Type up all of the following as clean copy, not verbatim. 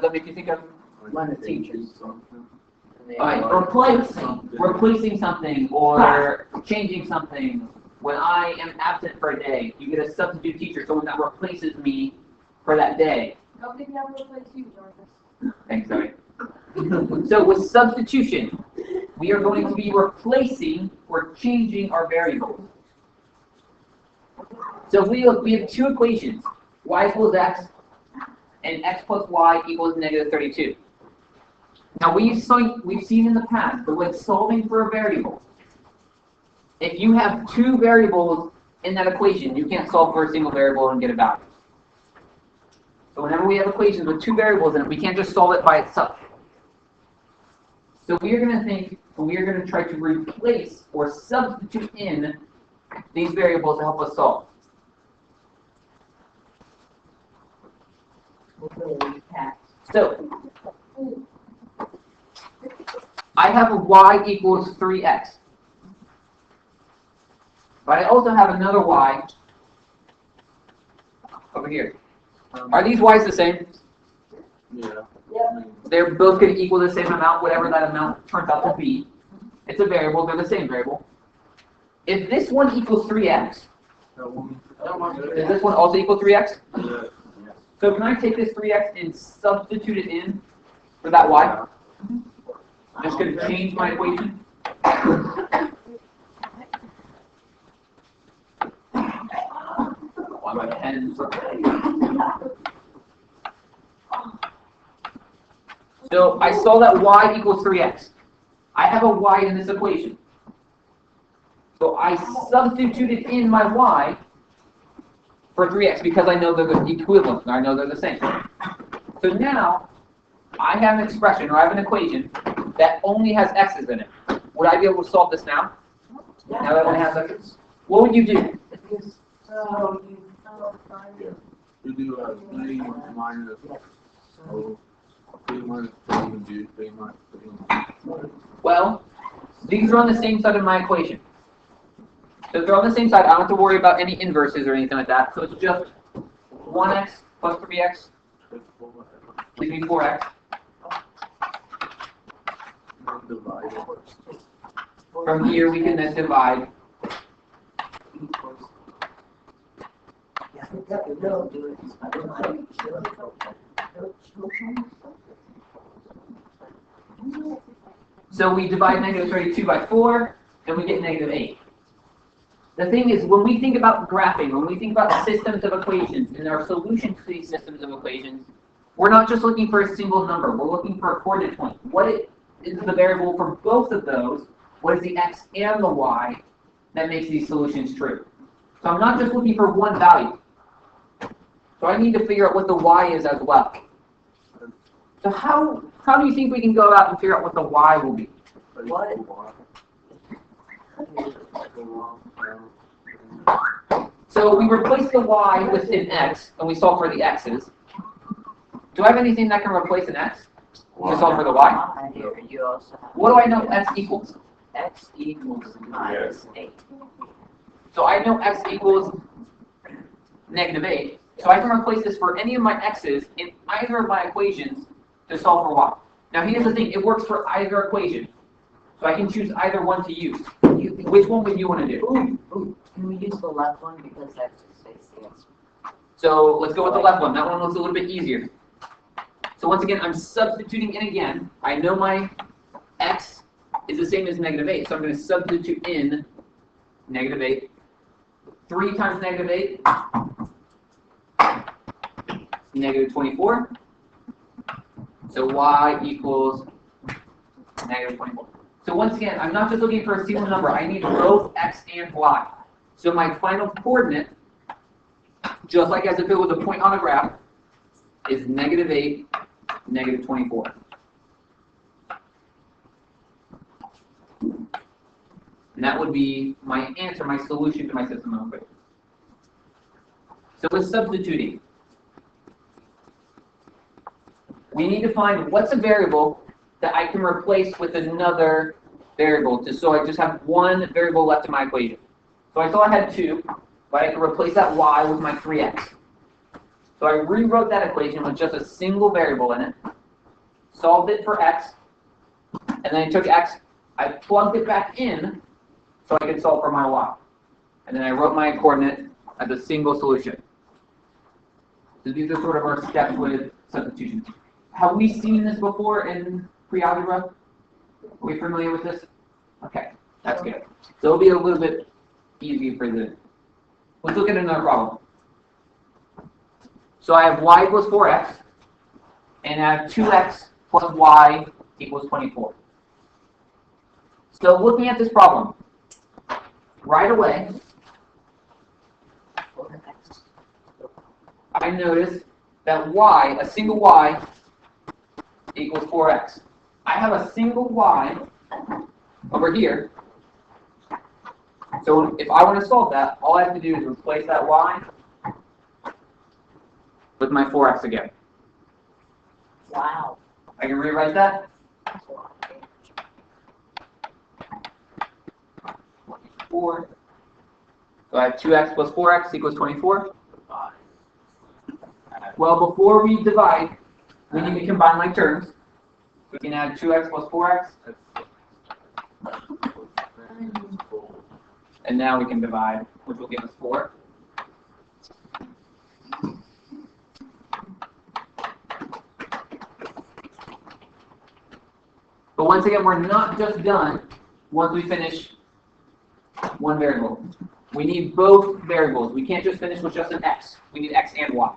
Does that make you think of? One of the teachers. Alright, replacing something or changing something. When I am absent for a day, you get a substitute teacher, someone that replaces me for that day. Nobody can ever replace you, Jarvis. Thanks, Zoe. So with substitution, we are going to be replacing or changing our variables. So we have two equations, y equals x and x plus y equals negative 32. Now we've seen in the past that when solving for a variable, if you have two variables in that equation, you can't solve for a single variable and get a value. So whenever we have equations with two variables in it, we can't just solve it by itself. So we are going to try to replace or substitute in these variables to help us solve. So I have a y equals 3x. But I also have another y over here. Are these y's the same? Yeah. They're both going to equal the same amount, whatever that amount turns out to be. It's a variable, they're the same variable. If this one equals 3x, does this one also equal 3x? Yeah. So can I take this 3x and substitute it in for that y? I'm just going to change my equation. Why my pen? So I saw that y equals 3x. I have a y in this equation. So I substituted in my y for 3x because I know they're the equivalent. I know they're the same. So now I have an expression, or I have an equation, that only has x's in it. Would I be able to solve this now? Now that it only has x's? What would you do? You do 3 minus 3 minus 3 minus 3. Well, these are on the same side of my equation. So if they're on the same side, I don't have to worry about any inverses or anything like that. So it's just 1x plus 3x gives me 4x. From here, we can then divide. So we divide negative 32 by 4, and we get negative 8. The thing is, when we think about graphing, when we think about systems of equations, and our solutions to these systems of equations, we're not just looking for a single number. We're looking for a coordinate point. What is the variable for both of those? What is the x and the y that makes these solutions true? So I'm not just looking for one value. So I need to figure out what the y is as well. So how do you think we can go out and figure out what the y will be? So we replace the y with an x, and we solve for the x's. Do I have anything that can replace an x to solve for the y? You also have What do I know x equals? x equals minus 8. So I know x equals negative 8. So I can replace this for any of my x's in either of my equations to solve for y. Now here's the thing, it works for either equation. So I can choose either one to use. Which one would you want to do? Can we use the left one because that just states the answer? So let's go with the left one. That one looks a little bit easier. So once again, I'm substituting in again. I know my x is the same as negative 8. So I'm going to substitute in negative 8. 3 times negative 8, negative 24. So y equals negative 24. So once again, I'm not just looking for a single number. I need both x and y. So my final coordinate, just like as if it was a point on a graph, is negative 8, negative 24. And that would be my answer, my solution to my system of equations. So with substituting, we need to find what's a variable that I can replace with another variable, so I just have one variable left in my equation. So I thought I had 2, but I can replace that y with my 3x. So I rewrote that equation with just a single variable in it. solved it for x, and then I took x, I plugged it back in so I could solve for my y. And then I wrote my coordinate as a single solution. So these are sort of our steps with substitution. Have we seen this before in pre-algebra? Are we familiar with this? Okay, that's good. So it'll be a little bit easy for the. Let's look at another problem. So I have y equals 4x, and I have 2x plus y equals 24. So looking at this problem, right away, I notice that y, a single y, equals 4x. I have a single y over here. So if I want to solve that, all I have to do is replace that y with my 4x again. Wow. I can rewrite that. 4. So I have 2x plus 4x equals 24. Well, before we divide, we need to combine like terms. We can add 2x plus 4x. And now we can divide, which will give us 4. But once again, we're not just done once we finish one variable. We need both variables. We can't just finish with just an x. We need x and y.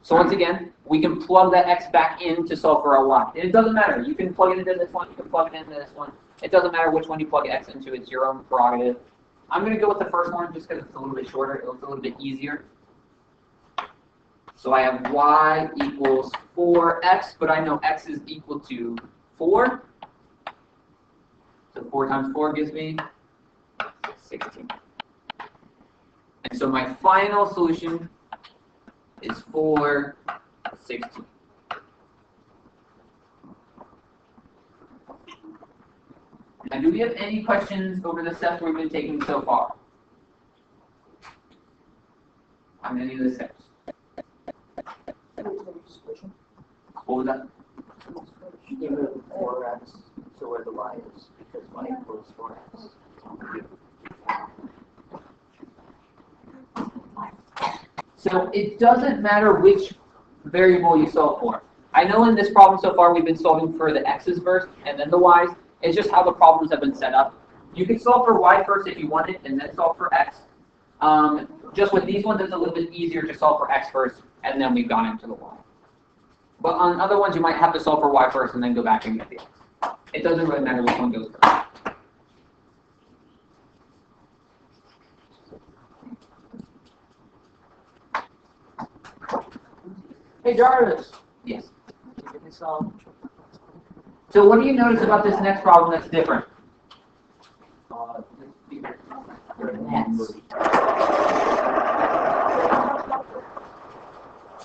So once again, we can plug that x back in to solve for our y. And it doesn't matter. You can plug it into this one. You can plug it into this one. It doesn't matter which one you plug x into. It's your own prerogative. I'm going to go with the first one just because it's a little bit shorter. It looks a little bit easier. So I have y equals 4x, but I know x is equal to 4. So 4 times 4 gives me 16. And so my final solution is 4, 16. Now, do we have any questions over the steps we've been taking so far? On any of the steps? What was that? You move 4x to where the y is, because y equals 4x. So it doesn't matter which variable you solve for. I know in this problem so far we've been solving for the x's first and then the y's. It's just how the problems have been set up. You can solve for y first if you wanted and then solve for x. Just with these ones, it's a little bit easier to solve for x first and then we've gone into the y. But on other ones, you might have to solve for y first and then go back and get the x. It doesn't really matter which one goes first. Hey Jarvis. Yes. Can we solve? So what do you notice about this next problem that's different? Nets.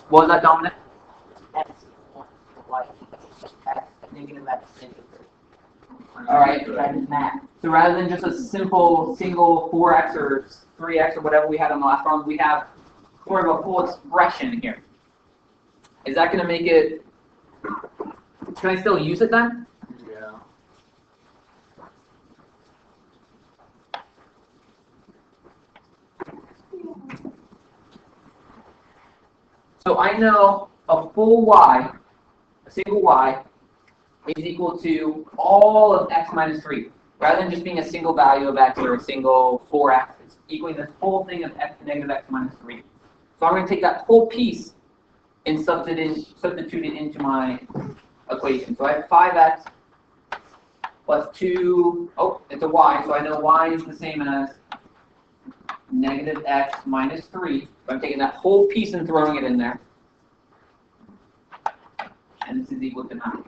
What was that, Dominic? X. Y. X. Negative x. All right. That is math. So rather than just a simple single 4x or 3x or whatever we had on the last problem, we have sort of a full expression here. Is that going to make it, can I still use it then? Yeah. So I know a full y, a single y, is equal to all of x minus 3. Rather than just being a single value of x or a single 4x, it's equaling this whole thing of x negative x minus 3. So I'm going to take that whole piece and substitute it into my equation. So I have 5x plus 2, it's a y, so I know y is the same as negative x minus 3. So I'm taking that whole piece and throwing it in there. And this is equal to 9.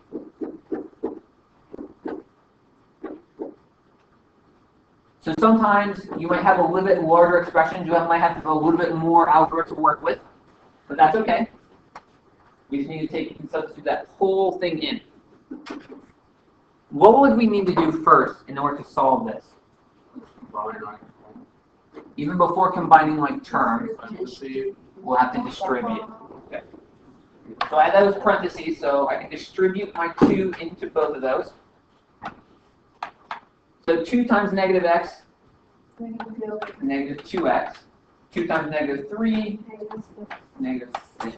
So sometimes you might have a little bit larger expressions, you might have a little bit more algebra to work with, but that's okay. We just need to take and substitute that whole thing in. What would we need to do first in order to solve this? Even before combining like terms, we'll have to distribute. Okay. So I have those parentheses, so I can distribute my 2 into both of those. So 2 times negative x, negative 2x. 2 times negative 3, negative 6.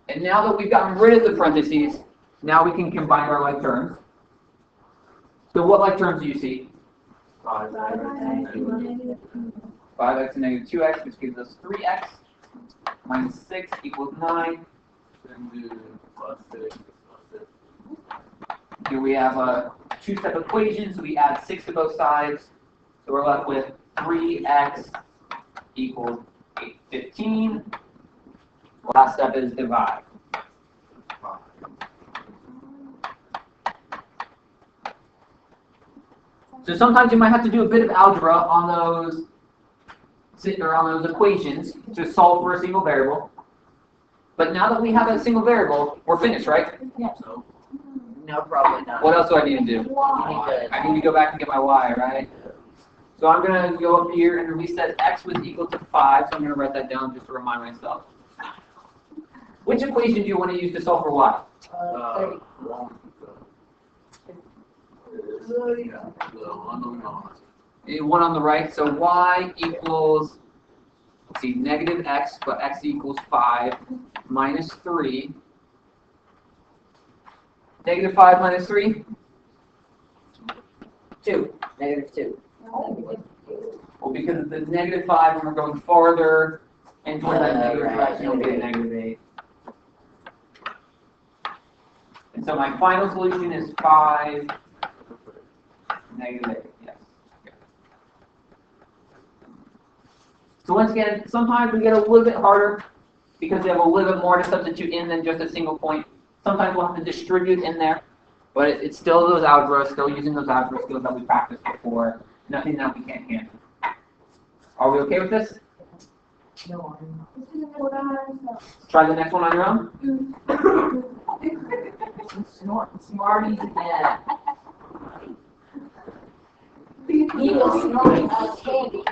And now that we've gotten rid of the parentheses, now we can combine our like terms. So what like terms do you see? 5x and negative 2x, which gives us 3x, minus 6 equals 9. Then do plus 6. Here we have a 2-step equation, so we add 6 to both sides. So we're left with 3x equals 15. Last step is divide. So sometimes you might have to do a bit of algebra on those equations to solve for a single variable. But now that we have a single variable, we're finished, right? No, probably not. What else do I need to do? You need to- I need to go back and get my y, right? So I'm going to go up here and we said x was equal to 5, so I'm going to write that down just to remind myself. Which equation do you want to use to solve for y? One on the right, so y equals, let's see, negative x, but x equals 5 minus 3. Negative 5 minus 3? 2. Negative 2. Well, because of the negative 5, when we're going farther and towards that negative Right, direction, you'll get negative 8. And so my final solution is 5, negative 8, yes. So once again, sometimes we get a little bit harder because we have a little bit more to substitute in than just a single point. Sometimes we'll have to distribute in there, but it's still those algebra, still using those algebra skills that we practiced before. Nothing that we can't handle. Are we okay with this? No, Try the next one on your own. Smarties again. People snorting on candy.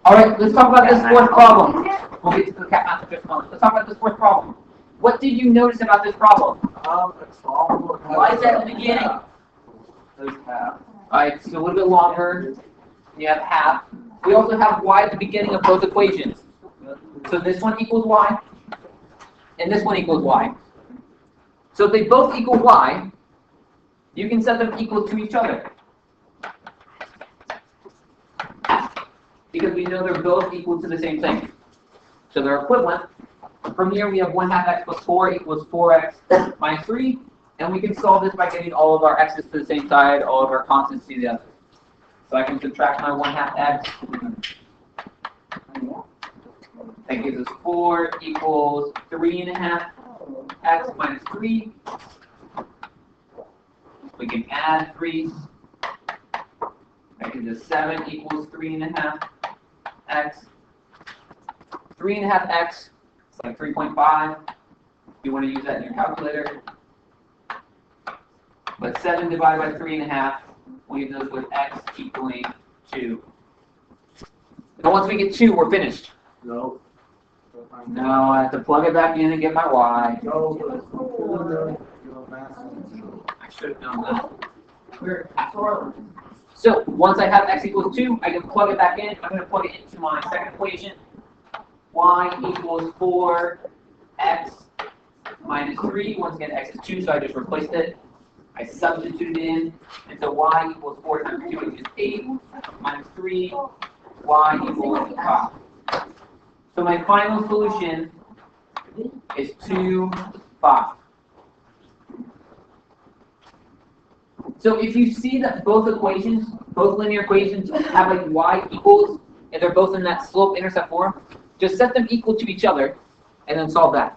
All right, let's talk about this fourth problem. We'll get to the cat math in just a moment. Let's talk about this fourth problem. What did you notice about this problem? Why is that at the beginning? There's half. All right, it's a little bit longer. You have half. We also have y at the beginning of both equations. So this one equals y, and this one equals y. So if they both equal y, you can set them equal to each other. Because we know they're both equal to the same thing. So they're equivalent. From here we have 1/2 x plus 4 equals 4x minus 3. And we can solve this by getting all of our x's to the same side, all of our constants to the other. So I can subtract my 1/2 x. That gives us 4 equals 3.5 x minus 3. We can add 3. That gives us 7 equals 3.5 x. 3.5 x is like 3.5. If you want to use that in your calculator. But 7 divided by 3.5 leaves us with x equaling 2. And once we get 2, we're finished. No. No, I have to plug it back in and get my y. I should have done that. So once I have x equals 2, I can plug it back in. I'm going to plug it into my second equation. Y equals 4x minus 3. Once again, x is 2, so I just replaced it. I substituted in, and so y equals 4 times 2, which is 8, minus 3, y equals 5. So my final solution is 2, 5. So if you see that both equations, both linear equations have like y equals, and they're both in that slope-intercept form, just set them equal to each other, and then solve that.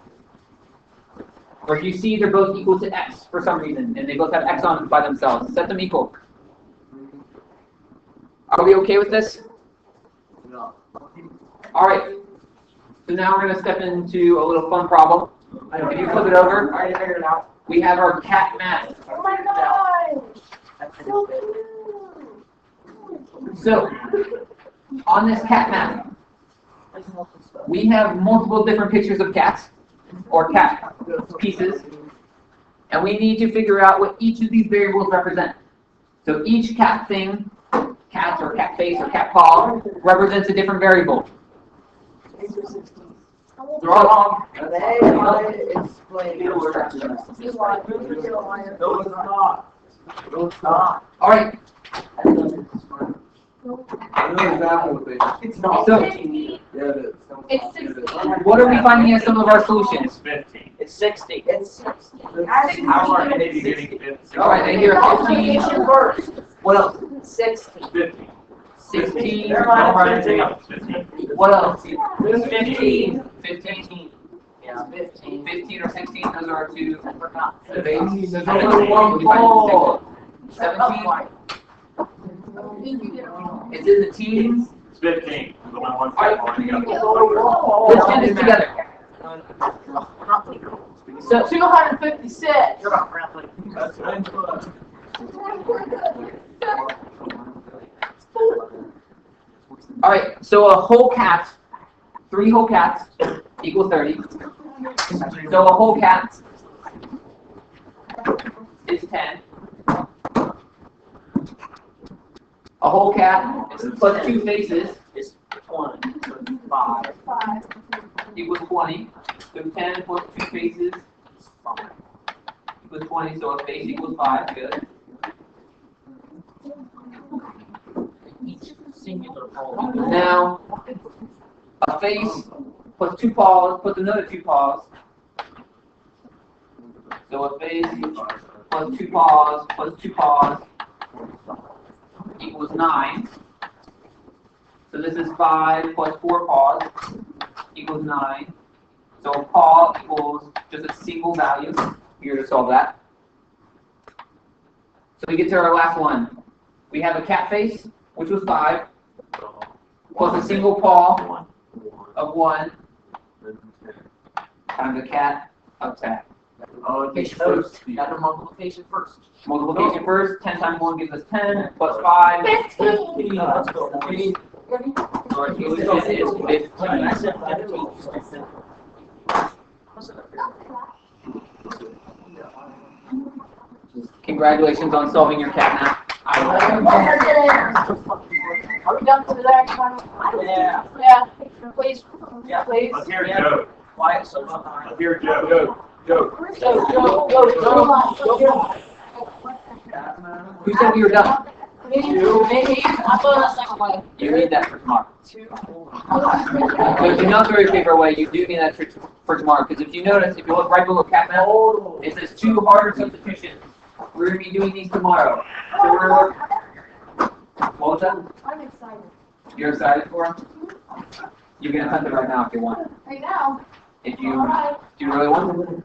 Or if you see they're both equal to x for some reason, and they both have x on by themselves, set them equal. Are we okay with this? No. All right. So now we're going to step into a little fun problem. If you flip it over, I already figured it out. we have our cat math. Oh my god! So, on this cat math, we have multiple different pictures of cats, or cat pieces, and we need to figure out what each of these variables represent. So each cat thing, cat or cat face or cat paw, represents a different variable. They're all wrong. They explain No, it's not. No, it's not. All right. I know exactly what they. It's not. So, Yeah, it is. It's 60. what are we finding as some of our solutions? 15. It's 60. It's 60. How are you getting 15? All right, I hear 15, Multiplication first. Well, 60. 15. 16. Don't write anything else. 15. What else? 15. 15. Yeah, 15. 15 or 16, those are our two. There's There's only one ball. 17. It's in the teens. It's 15. The one Let's do this together. So 256. That's incorrect. All right, so a whole cat, 3 whole cats equals 30. So a whole cat is 10. A whole cat plus 2 faces It's 20. 5. equals 20. So 10 plus 2 faces equals 20. So a face equals 5. Good. Each singular ball. Now, a face plus 2 paws plus another 2 paws. So a face plus 2 paws plus 2 paws equals 9. So this is 5 plus 4 paws equals 9. So a paw equals just a single value. Here to solve that. So we get to our last one. We have a cat face, which was 5, plus a single paw of 1 times a cat of 10. Multiplication first. Got the multiplication first. Multiplication first, 10 times 1 gives us 10, plus 5. 15. Let's go. 15. So our solution is 15. I said 15. Congratulations on solving your cat map. Are we done for the next one? Yeah. Yeah. Please. Yeah. Please. Let's hear Joe. Quiet, so Let's hear Joe. Go. Go. Who said we were done? Me. I thought that's second one. You need that for tomorrow. But do not throw your paper away. You do need that for tomorrow. Because if you notice, if you look right below cat map, it says 2 harder substitutions. We're going to be doing these tomorrow. So we're... What was that? I'm excited. You're excited for them? You can attempt it right now if you want. Right now. If you All right. do you really want to.